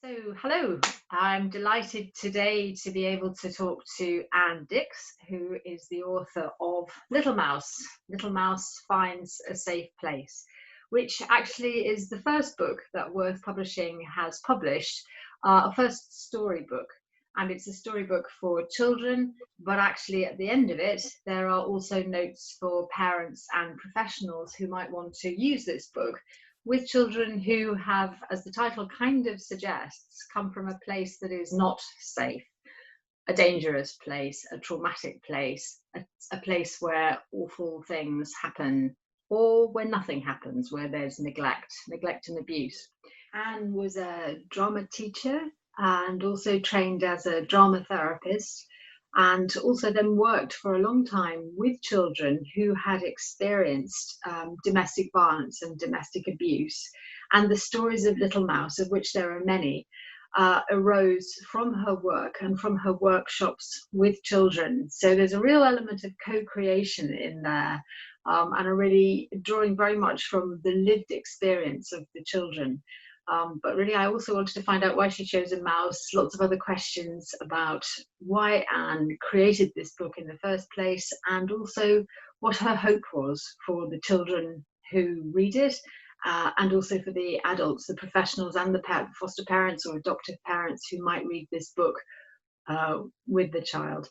So, hello. I'm delighted today to be able to talk to Ann Dix, who is the author of Little Mouse. Little Mouse Finds a Safe Place, which actually is the first book that Worth Publishing has published, a first storybook. And it's a storybook for children, but actually at the end of it, there are also notes for parents and professionals who might want to use this book with children who have, as the title kind of suggests, come from a place that is not safe, a dangerous place, a traumatic place, a place where awful things happen, or where nothing happens, where there's neglect and abuse. Anne was a drama teacher and also trained as a drama therapist, and also then worked for a long time with children who had experienced domestic violence and domestic abuse. And the stories of Little Mouse, of which there are many, arose from her work and from her workshops with children. So there's a real element of co-creation in there, and are really drawing very much from the lived experience of the children. But really, I also wanted to find out why she chose a mouse, lots of other questions about why Anne created this book in the first place, and also what her hope was for the children who read it, and also for the adults, the professionals, and the foster parents or adoptive parents who might read this book with the child.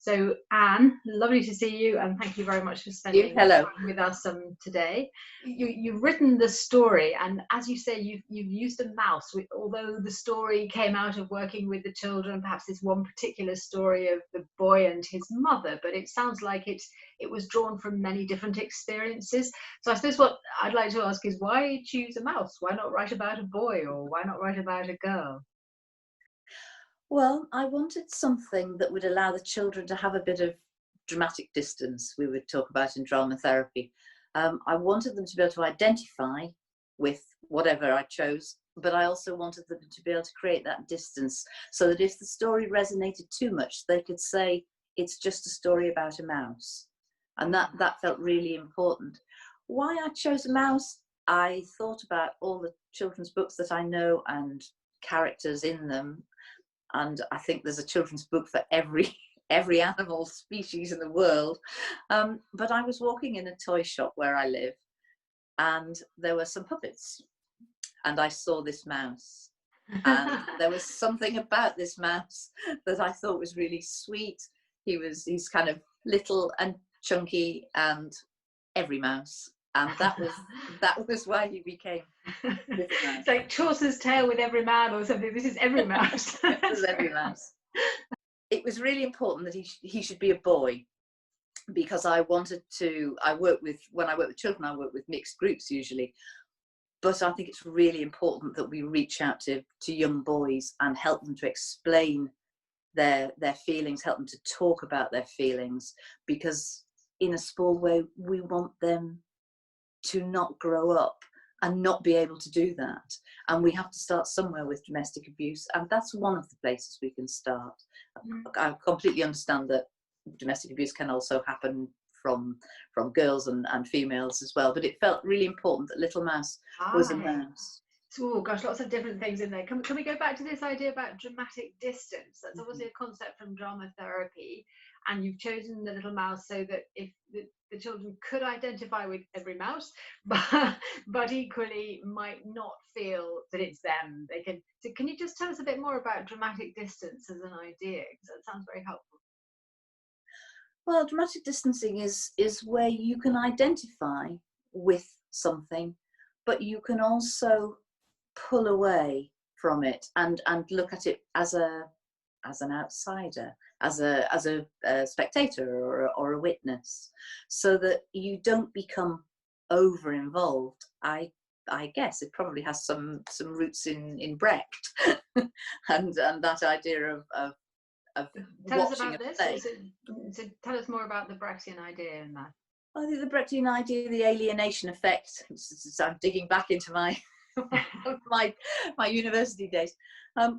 So, Anne, lovely to see you, and thank you very much for spending Hello. time with us today. You've written the story, and as you say, you've used a mouse. Although the story came out of working with the children, perhaps it's one particular story of the boy and his mother, but it sounds like it was drawn from many different experiences. So I suppose what I'd like to ask is, why choose a mouse? Why not write about a boy, or why not write about a girl? Well, I wanted something that would allow the children to have a bit of dramatic distance, we would talk about in drama therapy. I wanted them to be able to identify with whatever I chose, but I also wanted them to be able to create that distance so that if the story resonated too much, they could say, it's just a story about a mouse. And that felt really important. Why I chose a mouse, I thought about all the children's books that I know and characters in them, and I think there's a children's book for every animal species in the world. But I was walking in a toy shop where I live, and there were some puppets, and I saw this mouse, and there was something about this mouse that I thought was really sweet. He's kind of little and chunky, and every mouse, and that was why he became Little Mouse. It's like Chaucer's tale with every man or something. This is every mouse. This is every mouse. It was really important that he should be a boy, because I wanted to. When I work with children, I work with mixed groups usually, but I think it's really important that we reach out to young boys and help them to explain their feelings, help them to talk about their feelings, because in a small way we want them to not grow up and not be able to do that. And we have to start somewhere with domestic abuse, and that's one of the places we can start. I completely understand that domestic abuse can also happen from girls and females as well, but it felt really important that Little Mouse was a mouse. Oh gosh, lots of different things in there. Can we go back to this idea about dramatic distance? That's obviously a concept from drama therapy, and you've chosen the little mouse so that if the children could identify with every mouse, but equally might not feel that it's them. They can. So can you just tell us a bit more about dramatic distance as an idea? Because that sounds very helpful. Well, dramatic distancing is where you can identify with something, but you can also pull away from it and look at it as an outsider, as a spectator or a witness, so that you don't become over involved. I guess it probably has some roots in Brecht and that idea of Tell us watching about a this. play. So tell us more about the Brechtian idea in that. I think the Brechtian idea, the alienation effect. I'm digging back into my my university days. Where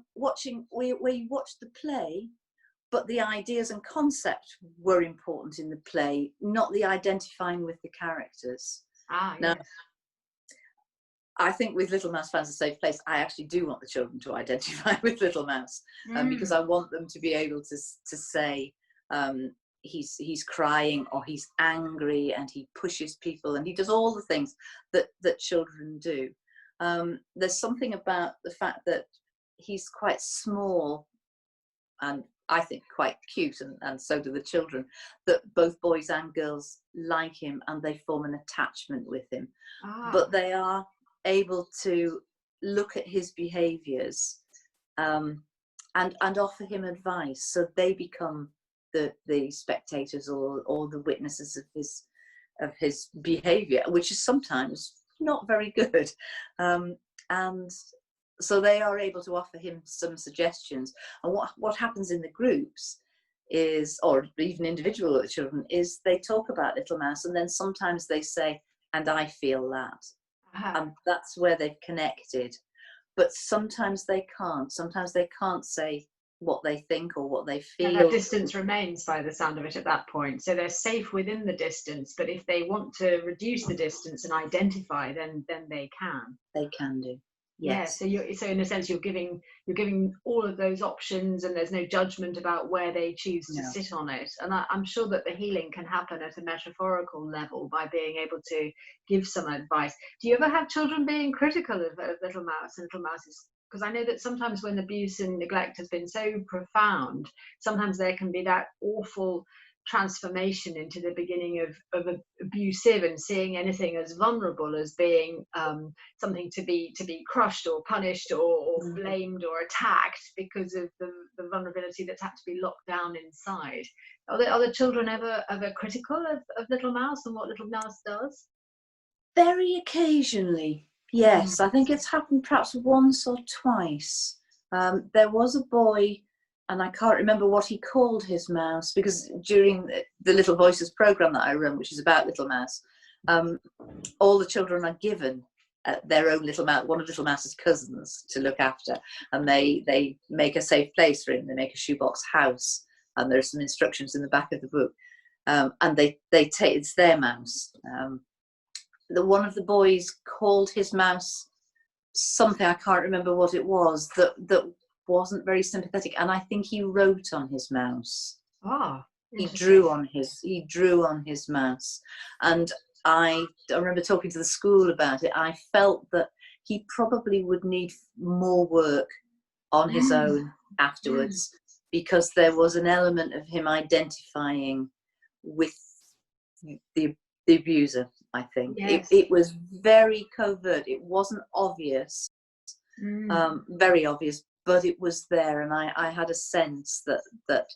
you watch the play, but the ideas and concept were important in the play, not the identifying with the characters. Ah, Now, yes. I think with Little Mouse Finds a Safe Place, I actually do want the children to identify with Little Mouse, because I want them to be able to say, he's crying, or he's angry, and he pushes people, and he does all the things that children do. There's something about the fact that he's quite small, and I think quite cute, and so do the children, that both boys and girls like him, and they form an attachment with him. But they are able to look at his behaviours, and offer him advice, so they become the spectators or the witnesses of his behaviour, which is sometimes not very good, and so they are able to offer him some suggestions. And what happens in the groups is, or even individual children, is they talk about Little Mouse, and then sometimes they say, and I feel that. And that's where they've connected. But sometimes they can't. Sometimes they can't say what they think or what they feel. And that distance remains by the sound of it at that point. So they're safe within the distance, but if they want to reduce the distance and identify, then they can. They can do. Yes. Yeah, so in a sense you're giving all of those options, and there's no judgment about where they choose to sit on it. And I'm sure that the healing can happen at a metaphorical level by being able to give some advice. Do you ever have children being critical of Little Mouse and Little Mouse's? Because I know that sometimes when abuse and neglect has been so profound, sometimes there can be that awful transformation into the beginning of abusive, and seeing anything as vulnerable as being something to be crushed or punished or blamed or attacked because of the vulnerability that's had to be locked down inside. Are the children ever critical of Little Mouse and what Little Mouse does? Very occasionally, yes. I think it's happened perhaps once or twice. There was a boy, and I can't remember what he called his mouse, because during the Little Voices program that I run, which is about Little Mouse, all the children are given their own little mouse, one of Little Mouse's cousins, to look after, and they make a safe place for him. They make a shoebox house, and there's some instructions in the back of the book, and they take, it's their mouse. One of the boys called his mouse something, I can't remember what it was, that wasn't very sympathetic, and I think he wrote on his mouse. He drew on his mouse, and I remember talking to the school about it. I felt that he probably would need more work on his own afterwards, because there was an element of him identifying with the abuser, I think. Yes. It was very covert. It wasn't obvious, very obvious, but it was there, and I had a sense that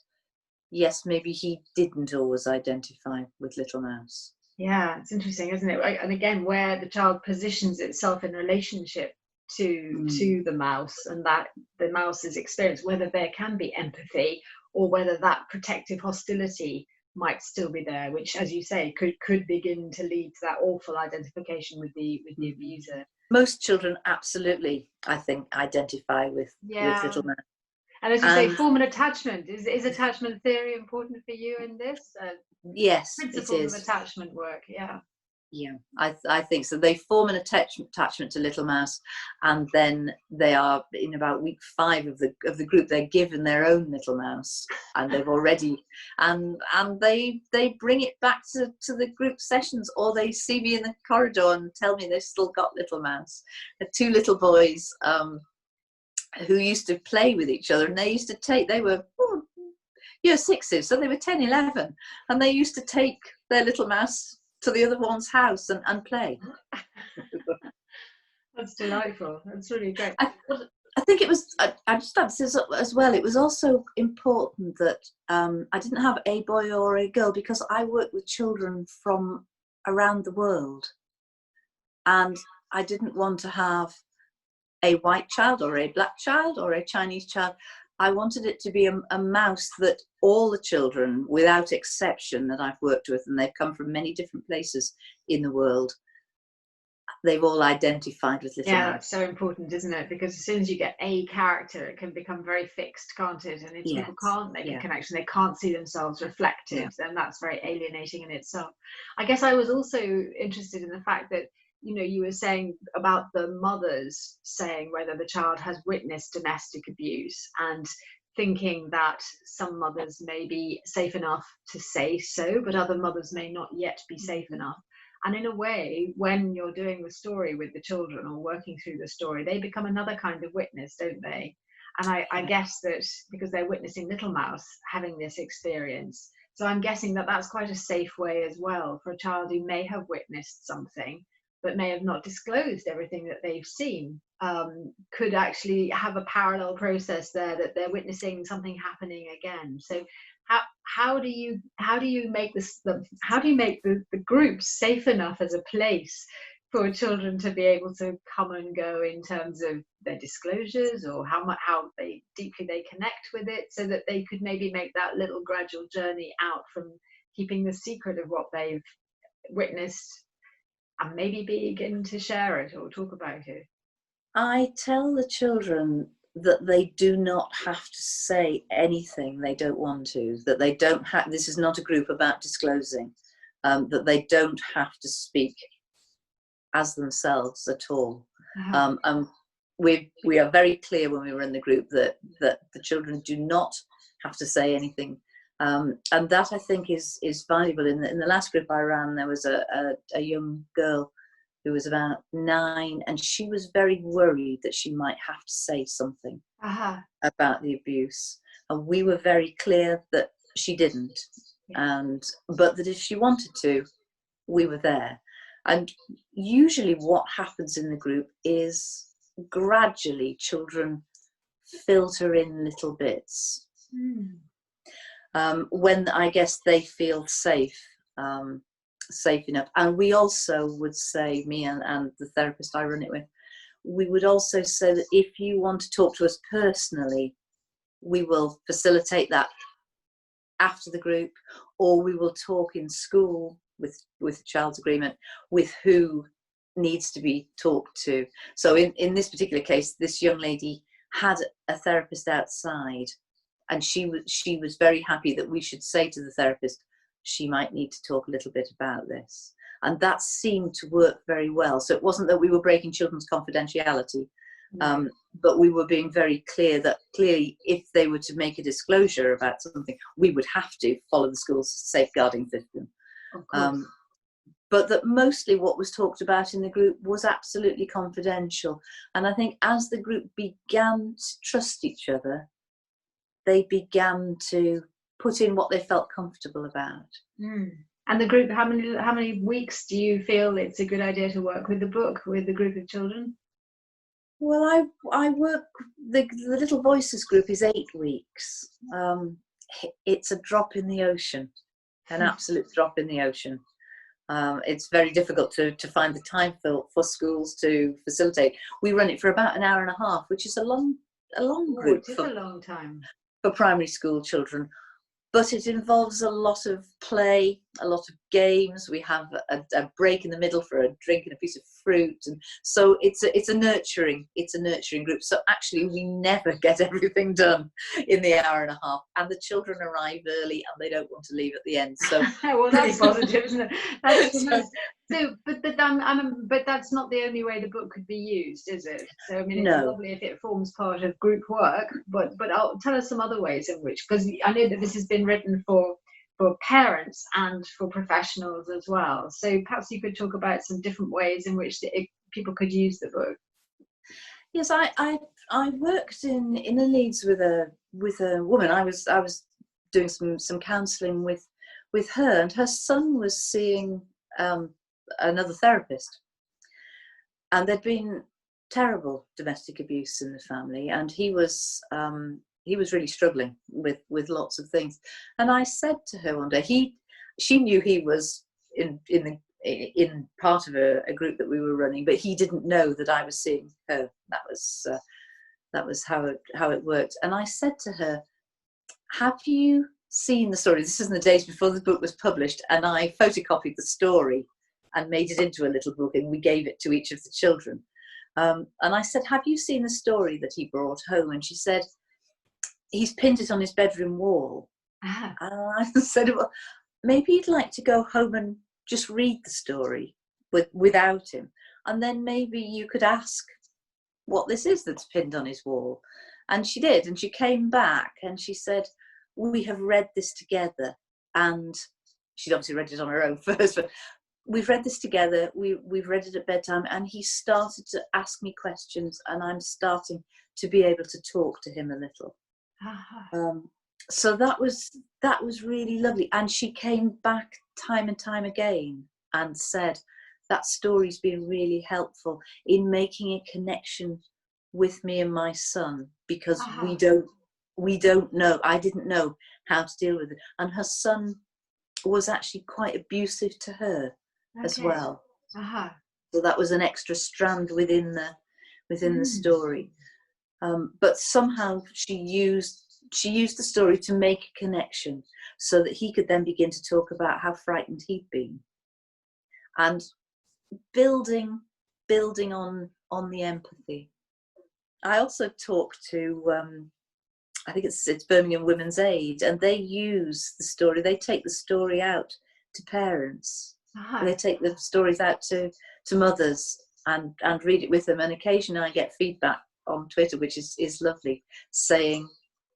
yes, maybe he didn't always identify with Little Mouse. Yeah, it's interesting, isn't it? And again, where the child positions itself in relationship to the mouse, and that the mouse's experience, whether there can be empathy or whether that protective hostility might still be there, which, as you say, could begin to lead to that awful identification with the abuser. Most children absolutely, I think, identify with Little Mouse. And as you say, form an attachment. Is attachment theory important for you in this? Yes, principles it is. Of attachment work, yeah. Yeah, I think so. They form an attachment to Little Mouse, and then they are, in about week 5 of the group, they're given their own Little Mouse, and they've already and they bring it back to the group sessions, or they see me in the corridor and tell me they've still got Little Mouse. The 2 little boys who used to play with each other, and they were year 6s, so they were 10, 11, and they used to take their Little Mouse to the other one's house and play. That's delightful. That's really great. I think it was, I just have to say as well, it was also important that I didn't have a boy or a girl, because I work with children from around the world, and I didn't want to have a white child or a black child or a Chinese child. I wanted it to be a mouse that all the children, without exception, that I've worked with, and they've come from many different places in the world, they've all identified with Little Mouse. Yeah, that's so important, isn't it? Because as soon as you get a character, it can become very fixed, can't it? And if people can't make a connection, they can't see themselves reflected, then that's very alienating in itself. I guess I was also interested in the fact that you were saying about the mothers saying whether the child has witnessed domestic abuse, and thinking that some mothers may be safe enough to say so, but other mothers may not yet be safe enough. And in a way, when you're doing the story with the children or working through the story, they become another kind of witness, don't they? And I guess that because they're witnessing Little Mouse having this experience, so I'm guessing that that's quite a safe way as well for a child who may have witnessed something but may have not disclosed everything that they've seen, could actually have a parallel process there, that they're witnessing something happening again. So how do you make the group safe enough as a place for children to be able to come and go in terms of their disclosures, or how deeply they connect with it, so that they could maybe make that little gradual journey out from keeping the secret of what they've witnessed, and maybe begin to share it or talk about it? I tell the children that they do not have to say anything they don't want to, that they don't have, this is not a group about disclosing, that they don't have to speak as themselves at all. And we are very clear when we run the group that the children do not have to say anything. And that, I think, is valuable. In the last group I ran, there was a young girl who was about 9, and she was very worried that she might have to say something about the abuse. And we were very clear that she didn't, but that if she wanted to, we were there. And usually what happens in the group is gradually children filter in little bits. When I guess they feel safe enough. And we also would say, me and the therapist I run it with, we would also say that if you want to talk to us personally, we will facilitate that after the group, or we will talk in school with child's agreement with who needs to be talked to. So in this particular case, this young lady had a therapist outside, and she was very happy that we should say to the therapist, she might need to talk a little bit about this. And that seemed to work very well. So it wasn't that we were breaking children's confidentiality, but we were being very clear that clearly if they were to make a disclosure about something, we would have to follow the school's safeguarding system. But that mostly what was talked about in the group was absolutely confidential. And I think as the group began to trust each other, they began to put in what they felt comfortable about. And the group, how many weeks do you feel it's a good idea to work with the book with the group of children? Well, I work, the Little Voices group is 8 weeks. It's a drop in the ocean, an absolute drop in the ocean. It's very difficult to find the time for schools to facilitate. We run it for about an hour and a half, which is a long group. It is a long time for primary school children. But it involves a lot of play, a lot of games. We have a break in the middle for a drink and a piece of fruit, and so it's a nurturing group. So actually, we never get everything done in the hour and a half, and the children arrive early and they don't want to leave at the end. So well, that's positive, isn't it? That's but that's not the only way the book could be used, is it? So I mean, it's lovely if it forms part of group work, but tell us some other ways in which, because I know that this has been written for parents and for professionals as well. So perhaps you could talk about some different ways in which people could use the book. Yes, I worked in the Leeds with a woman. I was doing some counselling with her, and her son was seeing another therapist, and there'd been terrible domestic abuse in the family, and he was really struggling with lots of things. And I said to her one day, she knew he was in part of a group that we were running, but he didn't know that I was seeing her. That was how it worked. And I said to her, have you seen the story? This is in the days before the book was published, and I photocopied the story and made it into a little book, and we gave it to each of the children. And I said, have you seen the story that he brought home? And she said, he's pinned it on his bedroom wall. And I said, well, maybe you'd like to go home and just read the story without him. and then maybe you could ask what this is that's pinned on his wall. And she did, and she came back and she said, we have read this together. And she'd obviously read it on her own first, but we've read this together, we've read it at bedtime, and he started to ask me questions, and I'm starting to be able to talk to him a little. So that was really lovely. And she came back time and time again and said, that story's been really helpful in making a connection with me and my son, because we don't know, I didn't know how to deal with it. And her son was actually quite abusive to her as well. So that was an extra strand within the story. But somehow she used the story to make a connection, so that he could then begin to talk about how frightened he'd been, and building on the empathy. I also talked to I think it's Birmingham Women's Aid, and they use the story. They take the story out to parents. They take the stories out to mothers and read it with them. And occasionally I get feedback on Twitter, which is lovely, saying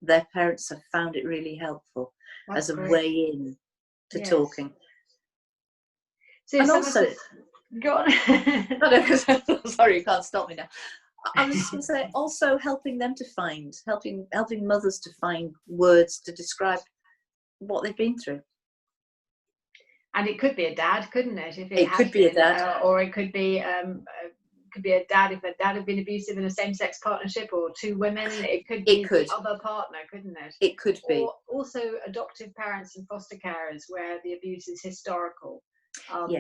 their parents have found it really helpful. That's as a great way in to talking. So and also, go on. Sorry, you can't stop me now. I was just going to say, also helping mothers to find words to describe what they've been through. And it could be a dad, couldn't it? If it could be a dad, or it could be a dad if a dad had been abusive in a same-sex partnership, or two women. It could be the other partner, couldn't it? It could be. Or also adoptive parents and foster carers where the abuse is historical.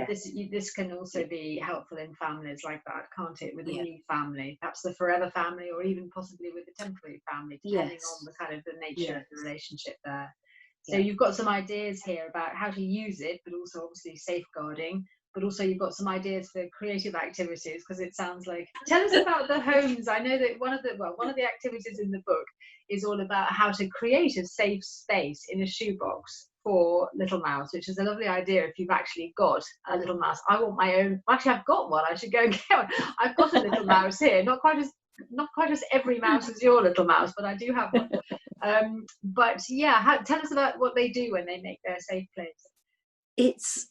This can also be helpful in families like that, can't it? With a new family, perhaps the forever family, or even possibly with a temporary family, depending on the kind of the nature of the relationship there. So you've got some ideas here about how to use it, but also obviously safeguarding. But also you've got some ideas for creative activities, because it sounds like. Tell us about the homes. I know that one of the activities in the book is all about how to create a safe space in a shoebox for Little Mouse, which is a lovely idea if you've actually got a little mouse. I want my own. Actually, I've got one. I should go and get one. I've got a little mouse here. Not quite as every mouse as your little mouse, but I do have one. But yeah, tell us about what they do when they make their safe place. It's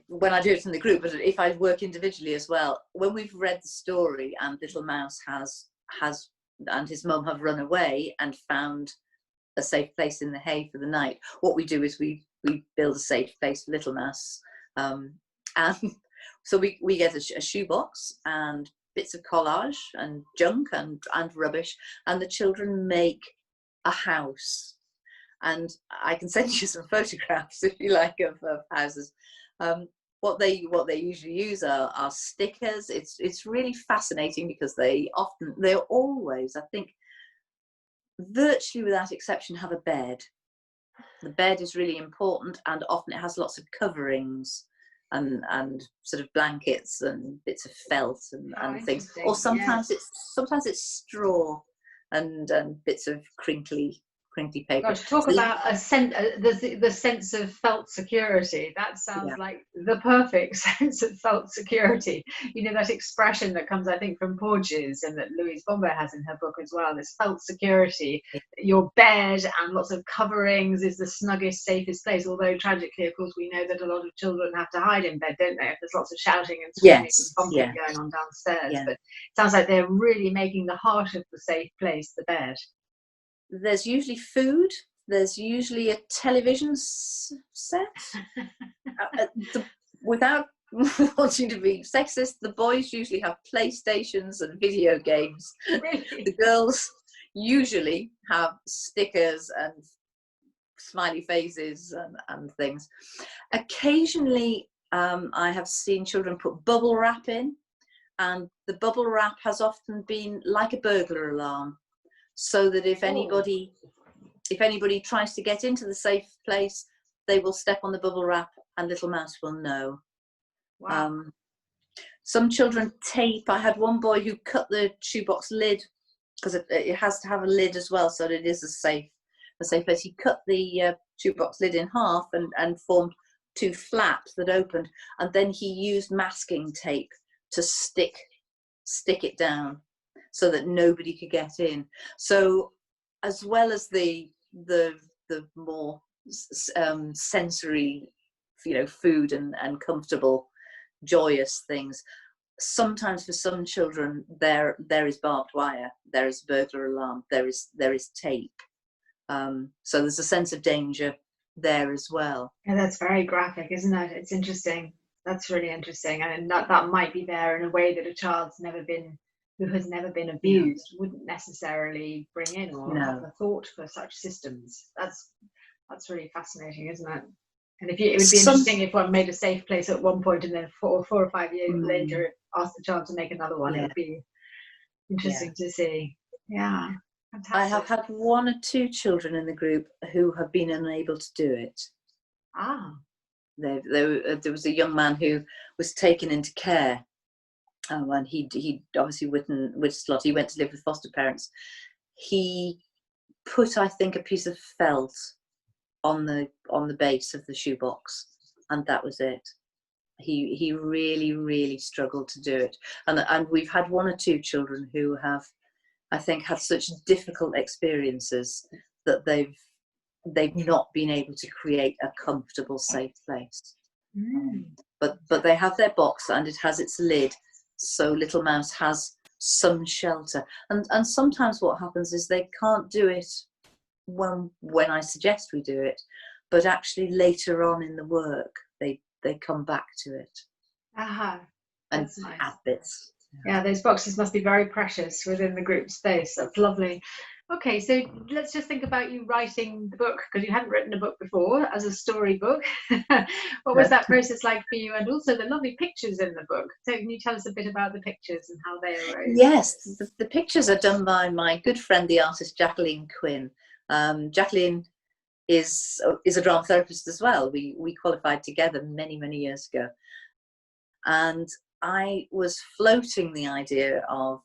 when I do it in the group, but if I work individually as well, when we've read the story and Little Mouse has and his mum have run away and found a safe place in the hay for the night, what we do is we build a safe place for Little Mouse, and so we get a shoebox and bits of collage and junk and rubbish, and the children make a house. And I can send you some photographs if you like of houses. What they usually use are stickers. It's really fascinating because they're always, I think, virtually without exception, have a bed. The bed is really important, and often it has lots of coverings and sort of blankets and bits of felt and things. Or sometimes it's straw and bits of crinkly paper. Gosh, talk about the sense of felt security. That sounds like the perfect sense of felt security. You know, that expression that comes, I think, from Porges, and that Louise Bombay has in her book as well, this felt security. Your bed and lots of coverings is the snuggest, safest place. Although tragically, of course, we know that a lot of children have to hide in bed, don't they? If there's lots of shouting and screaming and bumping going on downstairs. But it sounds like they're really making the heart of the safe place the bed. There's usually food. There's usually a television set. Without wanting to be sexist, the boys usually have PlayStations and video games. Really? The girls usually have stickers and smiley faces and things. Occasionally, I have seen children put bubble wrap in, and the bubble wrap has often been like a burglar alarm, so that if anybody tries to get into the safe place, they will step on the bubble wrap and Little Mouse will know. Wow. Some children tape. I had one boy who cut the shoebox lid, because it has to have a lid as well, so that it is a safe place. He cut the shoebox lid in half and formed two flaps that opened, and then he used masking tape to stick it down so that nobody could get in. So as well as the more sensory, food and comfortable, joyous things, sometimes for some children there is barbed wire, there is burglar alarm, there is tape. So there's a sense of danger there as well. Yeah, that's very graphic, isn't it? It's interesting. That's really interesting. And that might be there in a way that a child who has never been abused wouldn't necessarily bring in or have a thought for such systems. That's really fascinating, isn't it? And it would be interesting if one made a safe place at one point and then 4 or 5 years later asked the child to make another one. It would be interesting to see. Yeah. Fantastic. I have had 1 or 2 children in the group who have been unable to do it. There was a young man who was taken into care, and he obviously written slot. He went to live with foster parents. He put, I think, a piece of felt on the base of the shoebox, and that was it. He really, really struggled to do it, and we've had 1 or 2 children who have, I think, had such difficult experiences that they've not been able to create a comfortable, safe place. But they have their box, and it has its lid, so Little Mouse has some shelter. And sometimes what happens is they can't do it when I suggest we do it, but actually later on in the work they come back to it. And nice. Add bits. Yeah, those boxes must be very precious within the group space. That's lovely. Okay, so let's just think about you writing the book, because you hadn't written a book before as a storybook. What was that process like for you? And also the lovely pictures in the book. So can you tell us a bit about the pictures and how they arose? Yes, the pictures are done by my good friend, the artist Jacqueline Quinn. Jacqueline is a drama therapist as well. We qualified together many, many years ago. And I was floating the idea of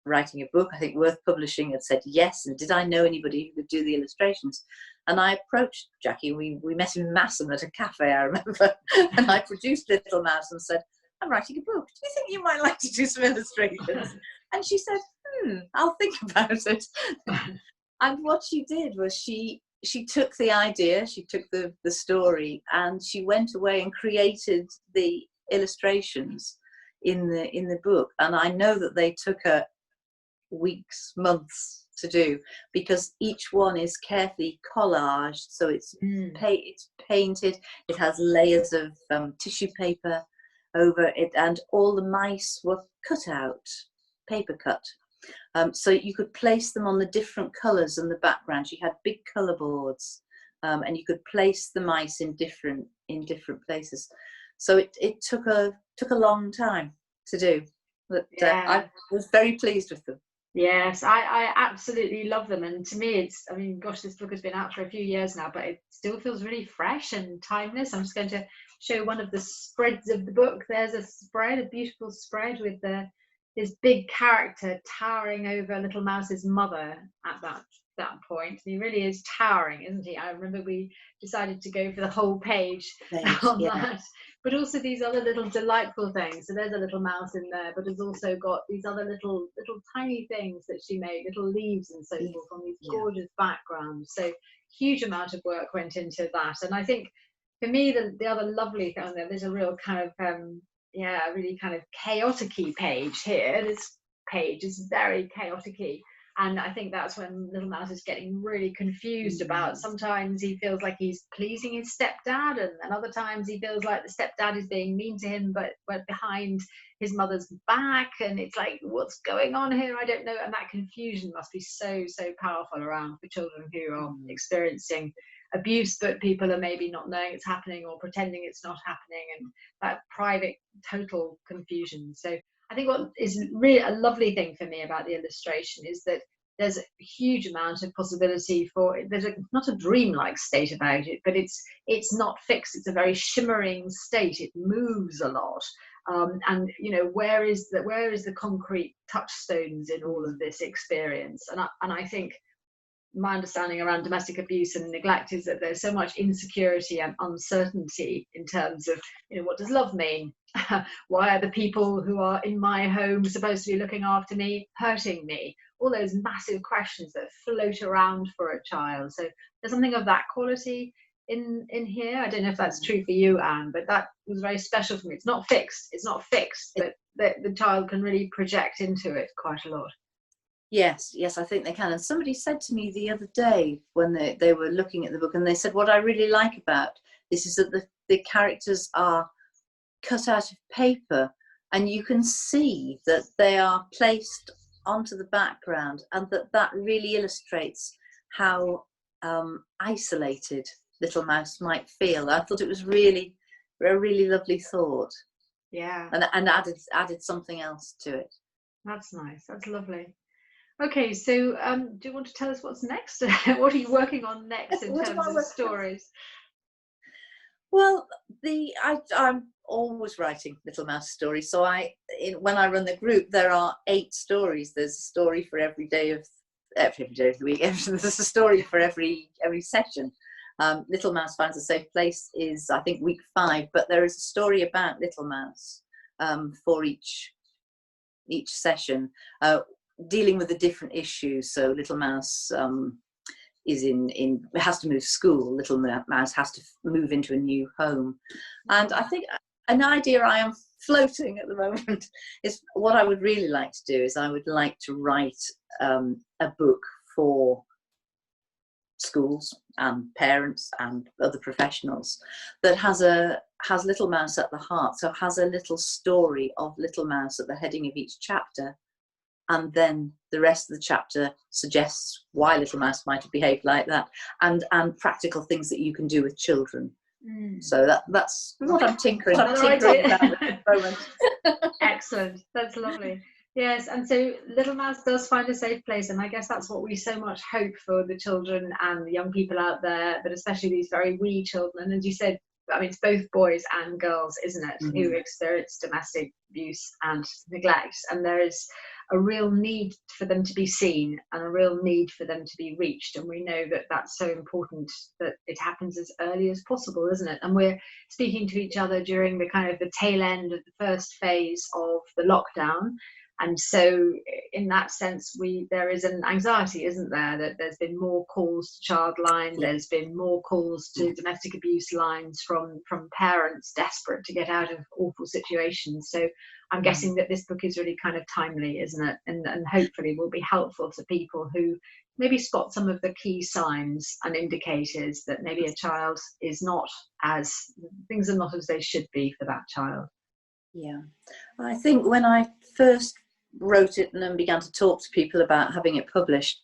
writing a book. I think Worth Publishing had said yes, and did I know anybody who could do the illustrations? And I approached Jackie. We met in Massam at a cafe, I remember, and I produced Little Mouse and said, I'm writing a book. Do you think you might like to do some illustrations? And she said, I'll think about it. And what she did was she took the idea, she took the story, and she went away and created the illustrations in the book. And I know that they took her weeks, months to do, because each one is carefully collaged, so it's painted, it has layers of tissue paper over it, and all the mice were cut out, paper cut, so you could place them on the different colours and the background. She had big colour boards, and you could place the mice in different places. So it took a long time to do, but I was very pleased with them. Yes, I absolutely love them. And to me, gosh, this book has been out for a few years now, but it still feels really fresh and timeless. I'm just going to show one of the spreads of the book. There's a beautiful spread with this big character towering over Little Mouse's mother at that point. And he really is towering, isn't he? I remember we decided to go for the whole page on that. But also these other little delightful things. So there's a little mouse in there, but it's also got these other little tiny things that she made, little leaves and so forth on these gorgeous backgrounds. So huge amount of work went into that. And I think for me, the other lovely thing on there's a real kind of really kind of chaotic-y page here. This page is very chaotic-y. And I think that's when Little Mouse is getting really confused about, sometimes he feels like he's pleasing his stepdad, and other times he feels like the stepdad is being mean to him, but behind his mother's back, and it's like, what's going on here? I don't know. And that confusion must be so, so powerful around for children who are experiencing abuse, but people are maybe not knowing it's happening or pretending it's not happening, and that private, total confusion. So I think what is really a lovely thing for me about the illustration is that there's a huge amount of possibility for it. There's not a dreamlike state about it, but it's not fixed. It's a very shimmering state. It moves a lot, and where is the concrete touchstones in all of this experience? And I think my understanding around domestic abuse and neglect is that there's so much insecurity and uncertainty in terms of, what does love mean? Why are the people who are in my home supposed to be looking after me hurting me? All those massive questions that float around for a child. So there's something of that quality in here. I don't know if that's true for you, Anne, but that was very special for me. It's not fixed. It's not fixed, but the child can really project into it quite a lot. Yes, I think they can. And somebody said to me the other day when they were looking at the book, and they said, what I really like about this is that the characters are cut out of paper, and you can see that they are placed onto the background, and that really illustrates how isolated little mouse might feel. I thought it was really a really lovely thought. Yeah. And added something else to it. That's nice. That's lovely. Okay, so do you want to tell us what's next? What are you working on next in terms of stories? Well, I'm always writing Little Mouse stories. So when I run the group, there are 8 stories. There's a story for every day of the week. There's a story for every session. Little Mouse Finds a Safe Place is, I think, week 5, but there is a story about Little Mouse for each session, dealing with the different issues. So Little Mouse has to move to school. Little Mouse has to move into a new home. And I think an idea I am floating at the moment is, what I would really like to do is I would like to write a book for schools and parents and other professionals that has Little Mouse at the heart. So has a little story of Little Mouse at the heading of each chapter, and then the rest of the chapter suggests why Little Mouse might have behaved like that, and practical things that you can do with children. So that's what I'm tinkering about at the moment. Excellent. That's lovely. Yes, and so Little Mouse does find a safe place, and I guess that's what we so much hope for the children and the young people out there, but especially these very wee children. And as you said, I mean, it's both boys and girls, isn't it, who experience domestic abuse and neglect, and there is a real need for them to be seen and a real need for them to be reached. And we know that that's so important that it happens as early as possible, isn't it? And we're speaking to each other during the kind of the tail end of the first phase of the lockdown. And so in that sense, there is an anxiety, isn't there, that there's been more calls to Childline, there's been more calls to domestic abuse lines from parents desperate to get out of awful situations. So I'm guessing that this book is really kind of timely, isn't it? And hopefully will be helpful to people who maybe spot some of the key signs and indicators that maybe a child is not things are not as they should be for that child. Yeah, I think when I first wrote it and then began to talk to people about having it published,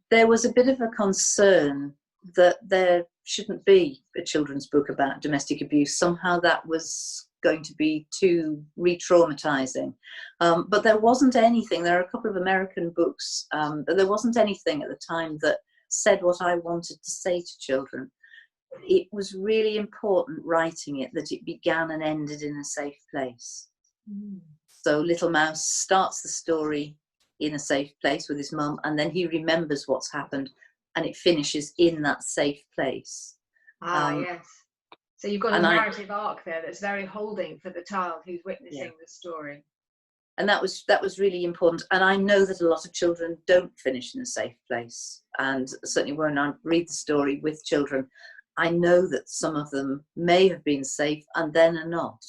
there was a bit of a concern that there shouldn't be a children's book about domestic abuse. Somehow that was going to be too re-traumatizing. But there wasn't anything. There are a couple of American books, but there wasn't anything at the time that said what I wanted to say to children. It was really important writing it that it began and ended in a safe place. So Little Mouse starts the story in a safe place with his mum, and then he remembers what's happened, and it finishes in that safe place. Yes. So you've got a narrative arc there that's very holding for the child who's witnessing the story. And that was really important. And I know that a lot of children don't finish in a safe place. And certainly when I read the story with children, I know that some of them may have been safe and then are not.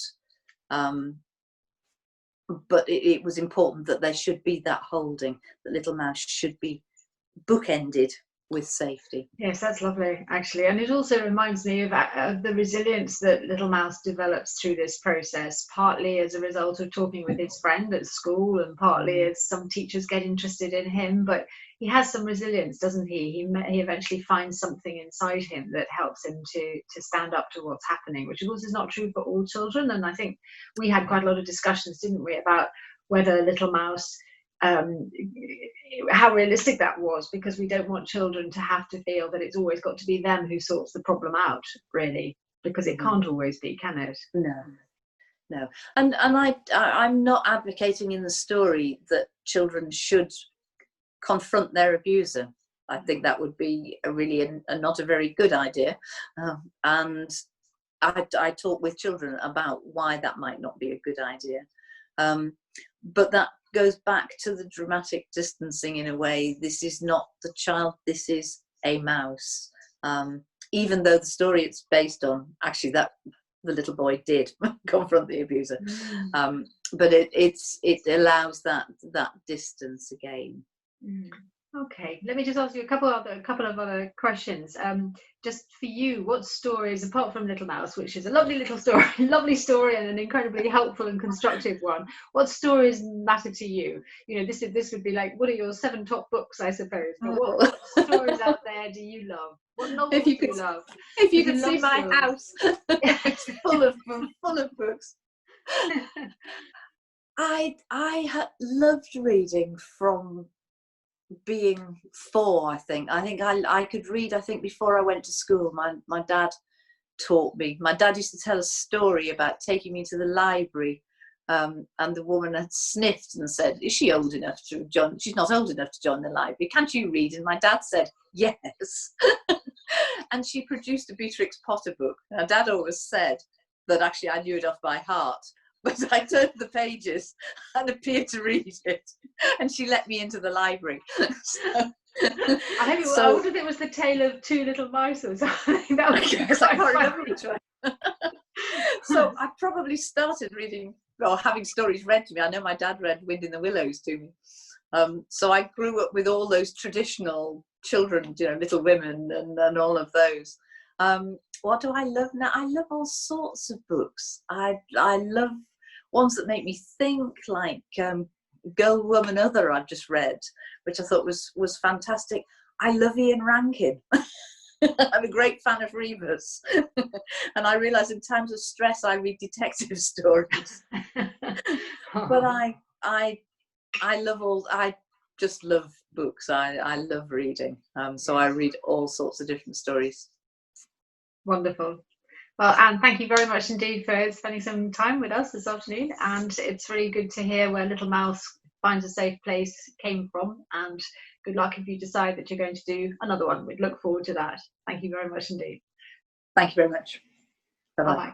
But it was important that there should be that holding, that Little Mouse should be bookended with safety. Yes, that's lovely, actually. And it also reminds me of the resilience that Little Mouse develops through this process, partly as a result of talking with his friend at school, and partly as some teachers get interested in him. But he has some resilience, doesn't he? He eventually finds something inside him that helps him to stand up to what's happening, which of course is not true for all children. And I think we had quite a lot of discussions, didn't we, about whether Little Mouse, how realistic that was, because we don't want children to have to feel that it's always got to be them who sorts the problem out, really, because it can't always be, can it? No. And I'm not advocating in the story that children should confront their abuser. I think that would be not a very good idea. And I talk with children about why that might not be a good idea. But that goes back to the dramatic distancing in a way. This is not the child, this is a mouse. Even though the story it's based on, actually, that the little boy did confront the abuser. But it allows that distance again. Okay, let me just ask you a couple of other questions. Just for you, what stories, apart from Little Mouse, which is a lovely little story, lovely story, and an incredibly helpful and constructive one, what stories matter to you? You know, this would be like, what are your 7 top books, I suppose? But what stories out there do you love? What novels do you love? If you could see my house, it's full of books. I loved reading from being 4. I think I could read, I think, before I went to school. My dad taught me. My dad used to tell a story about taking me to the library, and the woman had sniffed and said, is she old enough to join? She's not old enough to join the library. Can't you read? And my dad said yes. And she produced a Beatrix Potter book. Now, Dad always said that actually I knew it off by heart, but I turned the pages and appeared to read it, and she let me into the library. I wonder if it was the tale of 2 little mice or something. That was I can't remember which one. So I probably started reading or having stories read to me. I know my dad read Wind in the Willows to me. So I grew up with all those traditional children, you know, Little Women and all of those. What do I love now? I love all sorts of books. I love ones that make me think, like Girl, Woman, Other I've just read, which I thought was fantastic. I love Ian Rankin. I'm a great fan of Rebus. And I realise in times of stress I read detective stories. But I just love books. I love reading. So I read all sorts of different stories. Wonderful. Well, Anne, thank you very much indeed for spending some time with us this afternoon. And it's really good to hear where Little Mouse Finds a Safe Place came from. And good luck if you decide that you're going to do another one. We'd look forward to that. Thank you very much indeed. Thank you very much. Bye-bye.